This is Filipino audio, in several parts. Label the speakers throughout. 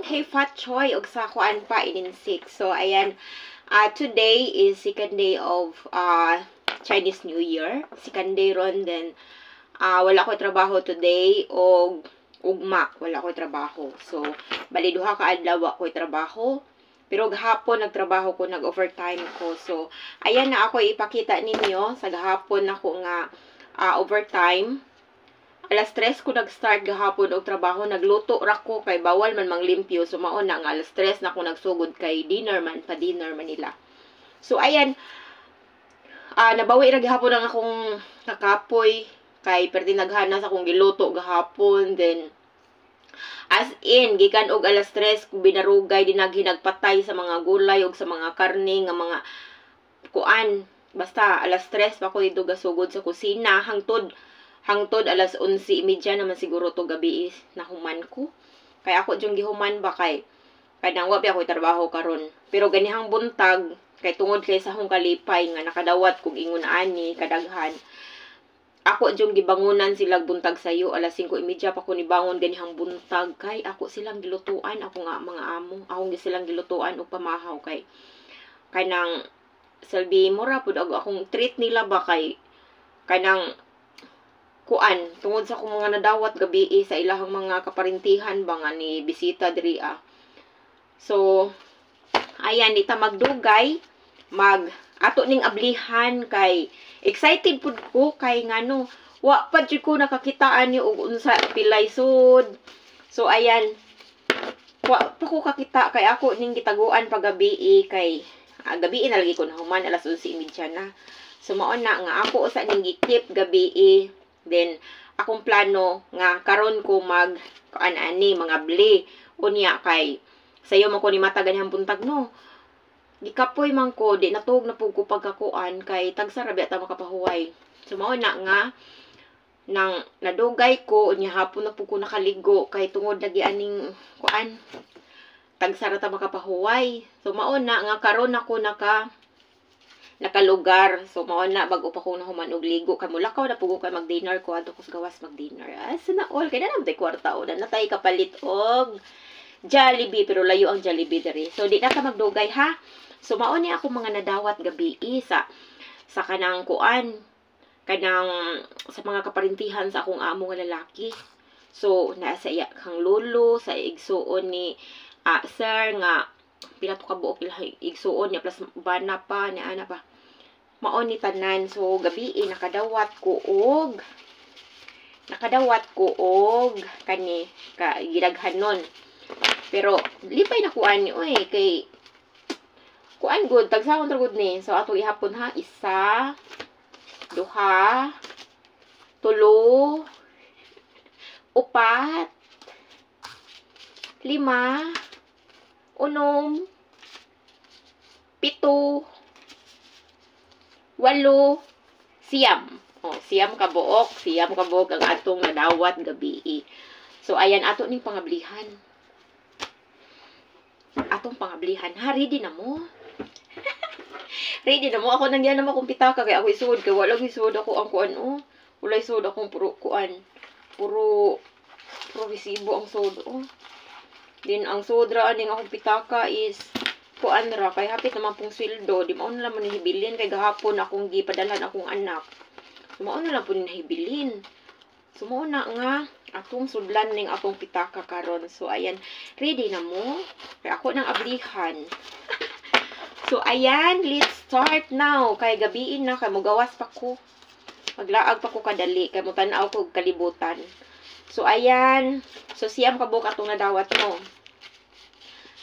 Speaker 1: kay Fat Choy og sa kuan pa ininsik. So ayan, today is second day of Chinese New Year. Second day ron, then wala ko trabaho today og ugma wala ko trabaho. So bali duha ka adlaw ko trabaho. Pero gahapon nagtrabaho ko, nag-overtime ko. So ayan na ako ipakita ninyo sa gahapon ako nga overtime. Alas 3 ko nag-start gahapon og trabaho, nagluto ra ko kay bawal man manglimpyo. So mao na nga alas 3 na ako nagsugod kay dinner man nila. So ayan, nabawi ra gihapon ang akong kakapoy kay perti naghanas akong giluto gahapon. Then as in gikan og alas 3 ko binarugay dinaghi nagpatay sa mga gulay og sa mga karne nga mga kuan. Basta alas 3 pa ko dito gasugod sa kusina hangtod alas 11:30 naman siguro to gabi nahuman ko. Kaya ako jung gihuman ba kay nang wa ako trabaho karon. Pero ganihang buntag kay tungod kay sa akong kalipay nga nakadawat kog ingon ani kadaghan. Ako jung gibangunan sila buntag sayo alas 5:30 pa ko ni bangon ganihang buntag kay ako silang gilutuan, ako nga mga amo, akong silang gilutuan og pamahaw kay nang Selby mura pud akong treat nila ba kay kanang kuan tungod sa akong mga nadawat gabi sa ilahang mga kaparintihan ba nga ni bisita diri So ayan dita magdugay ato ning ablihan kay excited pud ko kay ngano wa pa jud ko nakakitaan ni og unsa pilay sud. So ayan wa pa ko kakita kay ako ning gitaguan pagabi kay gabi na lagi ko nahuman alas 11:30 na. So mao na nga ako usa ning gikip gabi then akong plano nga karon ko ani mga bli unya kay sayo man ko ni mata ganihang buntag no. Gikapoy man ko di natug na pug ko pagkakuan kay tagsara biya ta makapahuway. So mao na nga nang nadugay ko unya hapon na pug ko nakaligo kay tungod lagi aning kuan tagsara ta makapahuway. So mao na nga karon ako nakalugar. So mao na bag-o pa ko nahuman og ligo kay mulakaw na pugo kay mag-dinner ko adto ko sa gawas mag-dinner. Sana all kay na tay kwarta o na natay kapalit og Jollibee pero layo ang Jollibee diri. So di na ka magdugay ha. So mao ni ako mga nadawat gabi sa kanang kuan kanang sa mga kaparintihan sa akong amo nga lalaki. So naa sa iya kang lolo sa igsuon ni sir nga pila to ka buok igsuon niya plus bana pa ni ana pa mao ni tanan. So gabi nakadawat ko og kani ka gidaghanon. Pero lipay na kuan ni oy kay kuan good tagsahon ra gud ni. So ato ihapon ha 1 2 3 4 5 6 7 8 siyam. Siyam ka buok ang atong nadawat gabi. So ayan ato ning pangablihan. Ha, ready na mo. Ready na mo ako nang yan naman kung pitaka kay ako isud kay wala isud ako ang kuan wala isud akong puro kuan. Puro resibo ang sud Din ang sudra aning akong pitaka is kuan ra kay hapit naman pong sweldo, di mao na lang man hibilin kay gahapon akong gipadalhan akong anak. Mao na lang po nahibilin. So mao na nga atong sudlan ning akong pitaka karon. So ayan, ready na mo? Kay ako nang ablihan. So ayan, let's start now. Kay gabiin na kay mogawas pa ko. Maglaag pa ko kadali kay mutanaw ko kalibutan. So ayan, so siyam ka buok atong nadawat mo.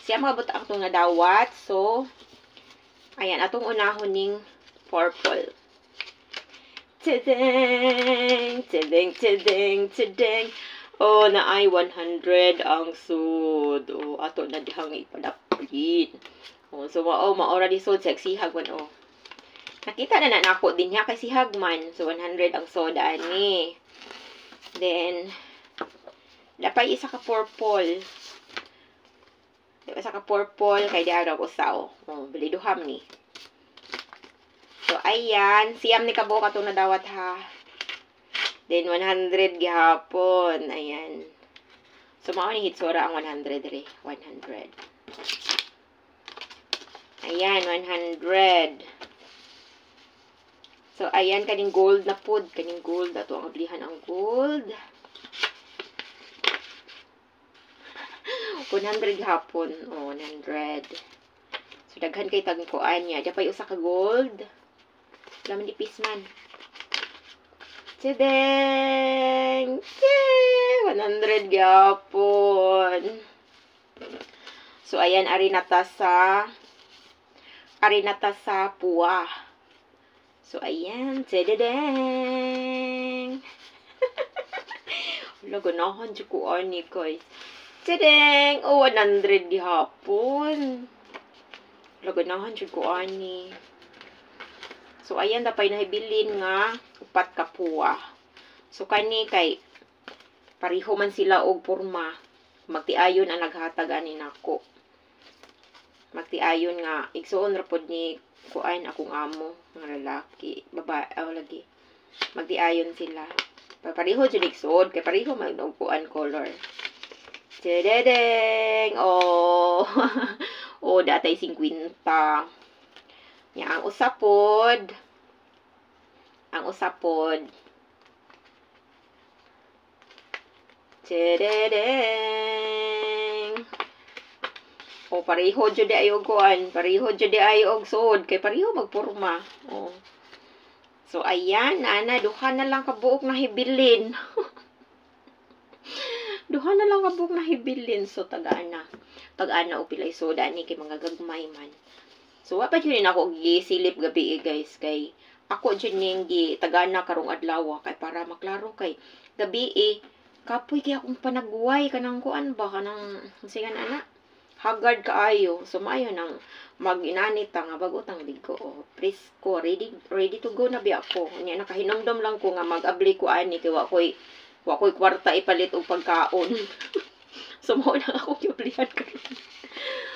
Speaker 1: Siyam ka buok atong nadawat. So ayan atong unahon ning purple. Tadang, tadang, tadang, tadang. Na ay 100 ang sud. Ato na dihang ipadapit. So maora di sud seksihag man Nakita na nako din niya kay si Hagman. So 100 ang soda ani. Then dapay isa ka purple. Isa ka purple kay di araw usaw. Bili duham ni. So, ayan. Siyam ni kabuok atong nadawat ha. Then, 100 gihapon. Ayan. So, mao ni hitsura ang 100 re. 100. Ayan, 100. So, ayan, kaning gold na pod. Kaning gold. Ato ang ablihan ang gold. 100 hapon. Oh, 100. So, daghan kay tagkuan niya. Diya pa yung usa ka gold. Laman di pisman. Tadang! Yay! 100 gapon. So, ayan, arinata sa puwa. So, ayan. Tadadang! Wala, ganahan dyan ko ani, guys. Tadang! Oh, 100 gihapon. Wala, ganahan dyan ko ani. So, ayan, dapay nahibilin nga upat ka puwa. So, kani kay pariho man sila og porma. Magtiayon ang naghatag ani nako. Magtiayon nga igsuon ra pod ni kuan akong amo nga lalaki, babae lagi. Magtiayon sila. Pariho jud igsuon kay pariho man og kuan color. Tadadang! Oh. Oh, datay 50. Nya ang usapod. Tadadang! O, pareho jud ayo kuan, pareho jud ayo og suod kay pareho magporma. O. So ayan, ana duha na lang kabuok na hibilin. Duha na lang kabuok na hibilin. So tagaana o pilay soda ni kay mga gagmay man. So wa pa jud ako gisilip gabi guys kay ako jud ning tagana karong adlaw kay para maklaro kay gabi kapoy kay akong panagway kanang kuan ba kanang sigan ana hagard kaayo. So maayo nang mag-inanit nga bago tang ligo. Oh, presko ready to go na bi ako. Nya nakahinomdom lang ko nga mag-abli ko ani kay wa koy kwarta ipalit og pagkaon. So mao na ako giublihan karon.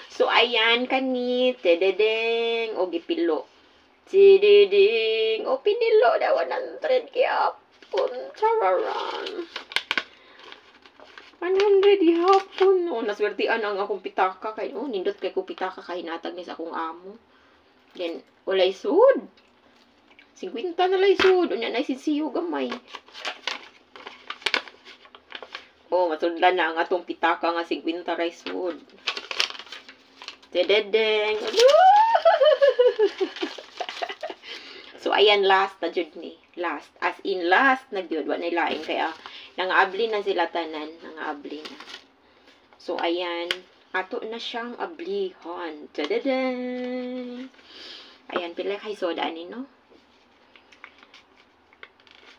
Speaker 1: So ayan kani tededeng o gipilo. Tededeng o pinilo na 100 gyapon. Chararan. 100 ihapon. Oh, naswertian ang akong pitaka kay nindot kay ko pitaka kay natag ni sa akong amo. Then walay sud. 50 na lay sud. Unya na sisiyo gamay. Oh, masudlan na ang atong pitaka nga 50 rice wood. Tededeng. So ayan last na jud ni. Last as in last na jud wa nay lain kaya nangaabli na sila tanan, nangaabli na. So ayan, ato na siyang ablihan. Tadadang! Ayan, pila kay soda ni, no?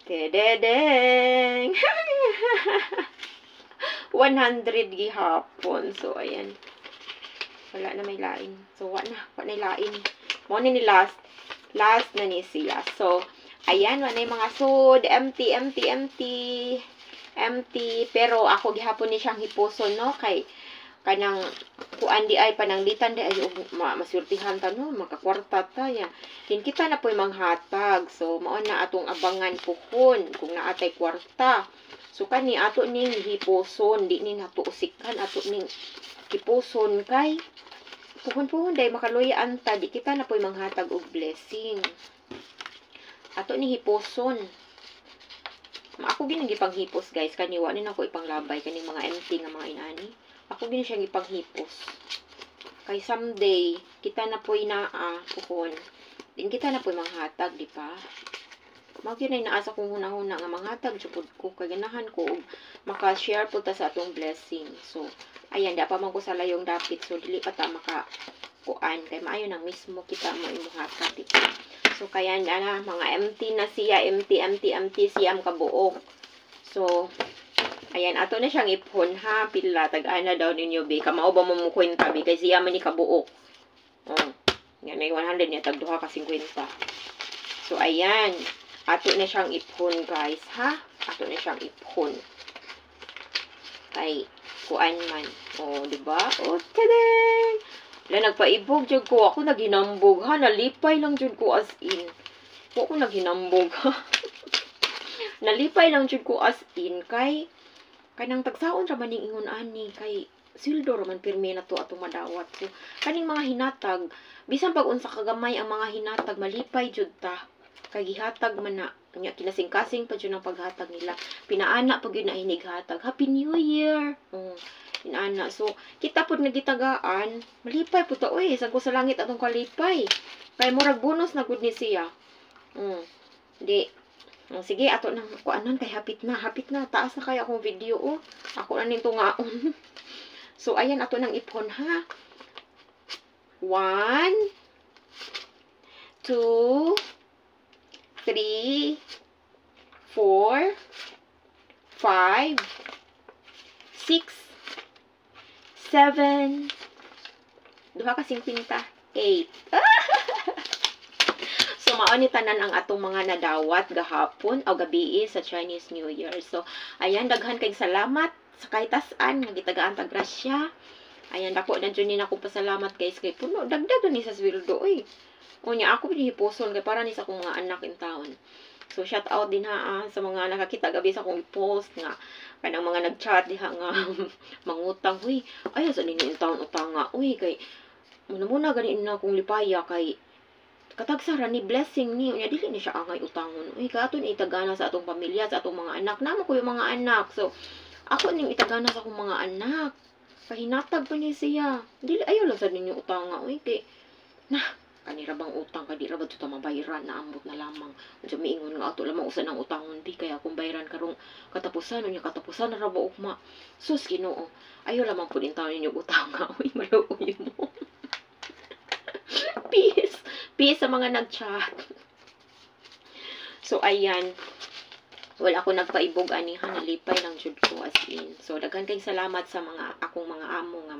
Speaker 1: Tadadang! 100 gihapon. So ayan. Wala na may lain. So wa na lain. Mo ni last na ni siya. So ayan, wala yung mga sod, empty. Pero ako gihapon ni siyang hipuson, no? Kay kanang kuan di ay pananglitan di ay masurtihan ta, no? Makakwarta ta ya. Din kita na po'y manghatag. So mao na atong abangan puhon kung naatay kwarta. So kani ato ning hipuson, di ni nato usikan ato ning hipuson kay puhon day makaluyan ta, di kita na po'y manghatag og blessing. Ato ni hiposon. Ako gini gipanghipos guys, kaniwa ni nako ipanglabay kaning mga empty nga mga inani. Ako gini siya gipanghipos. Kay someday kita na po'y puhon. Din kita na po'y manghatag, di pa? Mao gyud naasa kong hunahuna nga manghatag jud ko kay ganahan ko og maka-share po ta sa atong blessing. So ayan, da pa man ko sa layong dapit, so dili pa ta maka kuan kay maayo nang mismo kita mo imuhatag, di pa? So kaya na mga empty na siya, empty siyam kabuok. So ayan, ato na siyang ipon ha, pila tag-ana daw ninyo be. Kamao ba mo kwenta be kay siya man ni kabuok. Oh, yan may 100 niya tag duha ka 50. So ayan, ato na siyang ipon guys ha. Ato na siyang ipon. Kay kuan man. Oh, di ba? Oh, tadang! Wala, nagpaibog jud ko. Ako naghinambog ha. Nalipay lang jud ko as in. Ako naghinambog ha. Nalipay lang jud ko as in. Kay kanang tagsaon ra man ning ingon ani kay sildo ra man pirmi na to atong madawat. So kaning mga hinatag bisan pag unsa kagamay ang mga hinatag malipay jud ta kay gihatag man na nya kinasing-kasing pa jud ang paghatag nila. Pinaana pag yun na hinighatag. Happy New Year. Inaana. So kita pud nga gitagaan malipay pud ta oy sagko sa langit atong kalipay. Kay murag bonus na gud ni siya. Di sige, ato nang kuanan kay hapit na. Taas na kaya akong video, oh. Ako na ning tungaon. So, ayan, ato nang ipon, ha? 1, 2, 3, 4, 5, 6, 7, duha ka 50, 8. So, mauni tanan ang atong mga nadawat gahapon o gabi sa Chinese New Year. So, ayan, daghan kay salamat sa kahitasan nga gitagaan ta grasya. Ayan, dako na dyan ako pasalamat guys kay puno dagdag ni sa sweldo oy. Unya ako pinihiposon kay para ni sa akong mga anak in taon. So, shout out din ha sa mga nakakita gabi sa akong post nga kanang mga nag-chat diha nga mangutang. Uy, ayaw sa ninyo in taon utanga. Uy, kay muna ganin na akong lipaya kay katagsara ni blessing ni unya dili ni siya angay utangon. Uy, katon itagana sa atong pamilya, sa atong mga anak. Namo ko yung mga anak. So, ako ning itagana sa akong mga anak. Pahinatag pa ni siya. Dili ayaw lang sa ninyo utanga. Uy, kay kanira bang utang ka di ra ba ta mabayaran na ambot na lamang. Unsa miingon nga ato lamang usa nang utangon di kaya kung bayaran karong katapusan unya katapusan na ra ba ugma. Sus Ginoo. Ayaw lamang pud intawon ninyo utanga. Uy, maluoy mo. Peace sa mga nag-chat. So, ayan. Wala ako nagpaibog ani nalipay lang jud ko as in. So, daghan kay salamat sa mga akong mga amo nga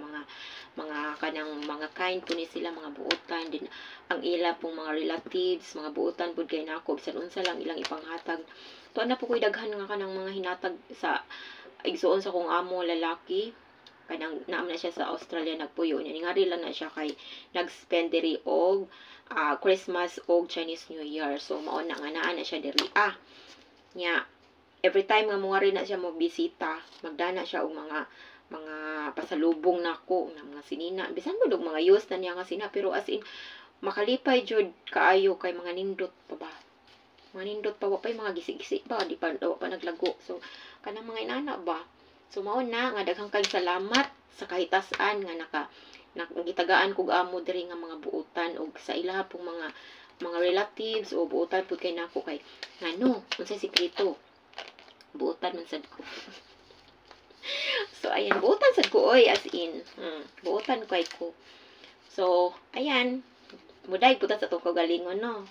Speaker 1: mga kanang mga kind po ni sila mga buotan din ang ila pong mga relatives, mga buotan pud kay nako bisan unsa lang ilang ipanghatag. To na po koy daghan nga kanang mga hinatag sa igsuon sa kong amo lalaki. Kanang naam na siya sa Australia nagpuyo niya. Ngari lang na siya kay nag-spend diri og Christmas og Chinese New Year. So mao na nga naa na siya diri. Nya every time nga mo na siya mo bisita, magdana siya og mga pasalubong nako nga mga sinina. Bisan mo og mga yus na niya nga sina pero as in makalipay jud kaayo kay mga nindot pa ba. Mga nindot pa wa pay mga gisi-gisi ba di pa naglago. So kanang mga inana ba. So mao na nga daghang kay salamat sa kahitasan nga nakitagaan kog amo diri nga mga buotan og sa ilaha pong mga relatives o buotan pud kay nako kay ngano unsay sikreto buotan man sad ko. So ayan buotan sad ko oy as in buotan kay ko. So ayan muday pud sa to kagalingon no.